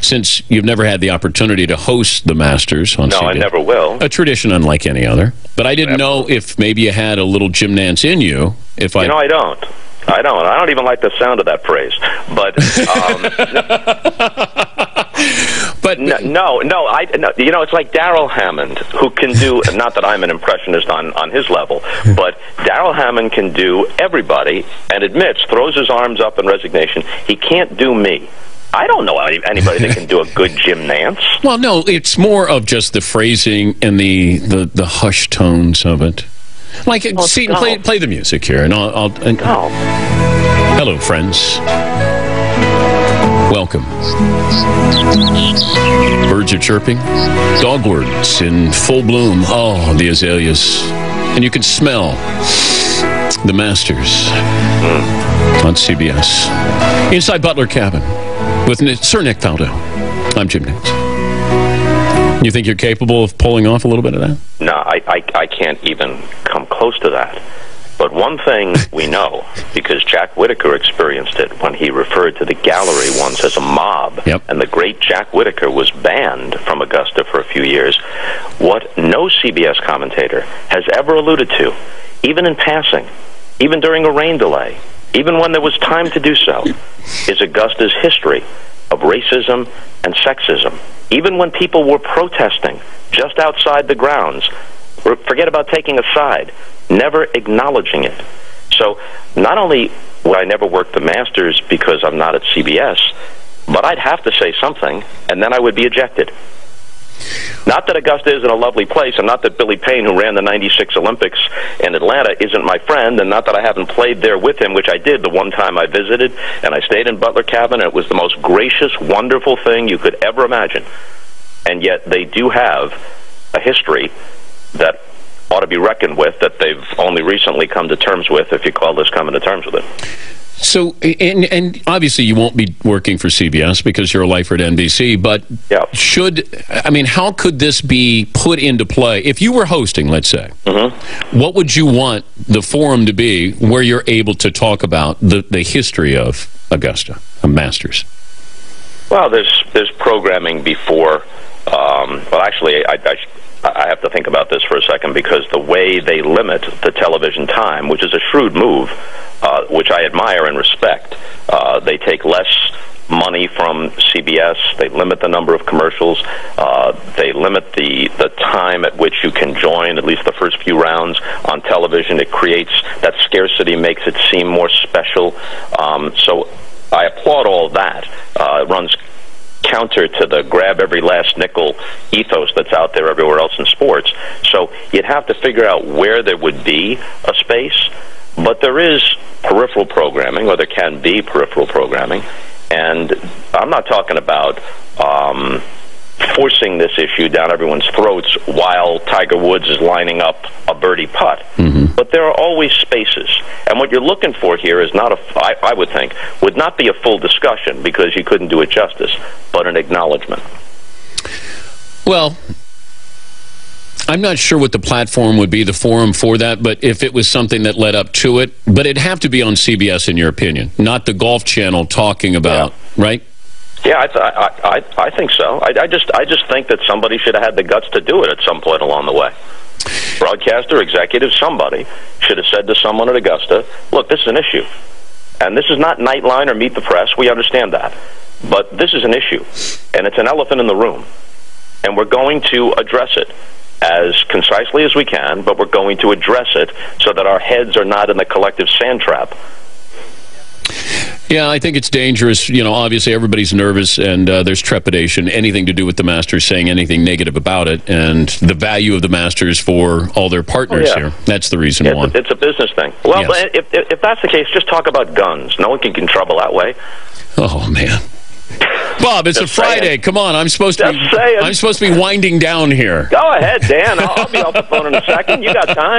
Since you've never had the opportunity to host the Masters on CBS. No, I never will. A tradition unlike any other. But I didn't know if maybe you had a little gym nance in you. You know, I don't. I don't even like the sound of that phrase. But but no. You know, it's like Darrell Hammond, who can do. Not that I'm an impressionist on his level, but Darrell Hammond can do everybody, and admits, throws his arms up in resignation. He can't do me. I don't know anybody that can do a good gym nance. Well, no, it's more of just the phrasing and the hushed tones of it. Like, play the music here, and I'll hello, friends. Welcome. Birds are chirping. Dogwoods in full bloom. Oh, the azaleas. And you can smell the Masters on CBS. Inside Butler Cabin with Sir Nick Faldo. I'm Jim Nance. You think you're capable of pulling off a little bit of that? No, I can't even come close to that. But one thing we know, because Jack Whitaker experienced it when he referred to the gallery once as a mob, and the great Jack Whitaker was banned from Augusta for a few years, what no CBS commentator has ever alluded to, even in passing, even during a rain delay, even when there was time to do so, is Augusta's history of racism and sexism. Even when people were protesting just outside the grounds, forget about taking a side, never acknowledging it. So not only would I never work the Masters because I'm not at CBS, but I'd have to say something, and then I would be ejected. Not that Augusta isn't a lovely place, and not that Billy Payne, who ran the '96 Olympics in Atlanta, isn't my friend, and not that I haven't played there with him, which I did the one time I visited, and I stayed in Butler Cabin, and it was the most gracious, wonderful thing you could ever imagine. And yet they do have a history that ought to be reckoned with, that they've only recently come to terms with, if you call this coming to terms with it. So, and obviously you won't be working for CBS because you're a lifer at NBC, but how could this be put into play? If you were hosting, let's say, what would you want the forum to be where you're able to talk about the history of Augusta, of Masters? Well, there's programming before. Well, actually, I have to think about this for a second, because the way they limit the television time, which is a shrewd move, which I admire and respect, they take less money from CBS, they limit the number of commercials, they limit the time at which you can join, at least the first few rounds on television. It creates that scarcity, makes it seem more special. So I applaud all that. It runs counter to the grab every last nickel ethos that's out there everywhere else in sports. So you'd have to figure out where there would be a space, but there is peripheral programming, or there can be peripheral programming, and I'm not talking about forcing this issue down everyone's throats while Tiger Woods is lining up a birdie putt. But there are always spaces. And what you're looking for here is not I would think, would not be a full discussion, because you couldn't do it justice, but an acknowledgement. Well, I'm not sure what the platform would be, the forum for that, but if it was something that led up to it, but it'd have to be on CBS in your opinion, not the Golf Channel talking about, right? Yeah, I think so. I just think that somebody should have had the guts to do it at some point along the way. Broadcaster, executive, somebody should have said to someone at Augusta, look, this is an issue. And this is not Nightline or Meet the Press. We understand that. But this is an issue. And it's an elephant in the room. And we're going to address it as concisely as we can, but we're going to address it so that our heads are not in the collective sand trap. Yeah, I think it's dangerous. You know, obviously everybody's nervous, and there's trepidation, anything to do with the Masters, saying anything negative about it, and the value of the Masters for all their partners here. That's the reason why. It's a business thing. Well, if that's the case, just talk about guns. No one can get in trouble that way. Oh, man. Bob, it's a Friday. Come on, I'm supposed to be winding down here. Go ahead, Dan. I'll be off the phone in a second. You got time.